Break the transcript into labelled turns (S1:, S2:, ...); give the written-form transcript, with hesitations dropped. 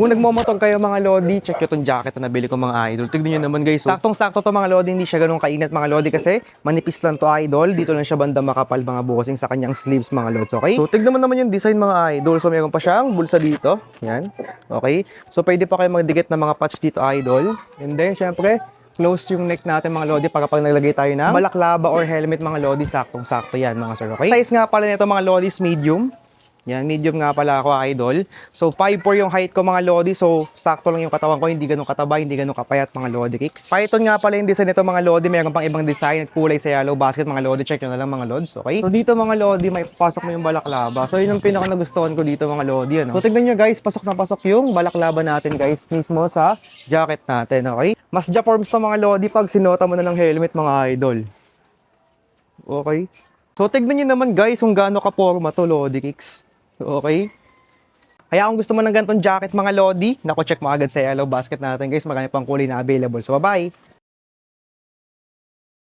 S1: Kung nagmomotor kayo mga lodi, check nyo itong jacket na nabili ko mga idol. Tignan nyo naman guys. Saktong-sakto to mga lodi, hindi siya ganun kainat mga lodi kasi manipis lang to idol. Dito lang siya banda makapal mga buhosing sa kanyang sleeves mga lods, okay? So tignan mo naman yung design mga idol. So meron pa siyang bulsa dito. Yan. Okay? So pwede pa kayo magdikit ng mga patch dito idol. And then syempre, close yung neck natin mga lodi para pag naglagay tayo ng balaklava or helmet mga lodi, saktong-sakto yan mga sir, okay? Size nga pala nito mga lodis, medium. Yan, medium nga pala ako idol. So 5'4 yung height ko mga lodi. So sakto lang yung katawan ko, hindi ganun kataba, hindi ganun kapayat mga lodi kicks. Python nga pala yung design nito mga lodi. Meron pang ibang design at kulay sa yellow basket mga lodi. Check nyo na lang mga lods, okay? So dito mga lodi, may pasok mo yung balaklava. So yun ang pinaka nagustuhan ko dito mga lodi, ano? So tignan nyo guys, pasok na pasok yung balaklava natin guys, mismo sa jacket natin, okay? Mas ja-forms to mga lodi pag sinota mo na ng helmet mga idol. Okay? So tignan nyo naman guys kung gaano ka-forma to lodi kicks. Okay? Kaya kung gusto mo ng ganitong jacket mga lodi, naku check mo agad sa yellow basket natin guys. Marami pang kulay na available. So bye-bye!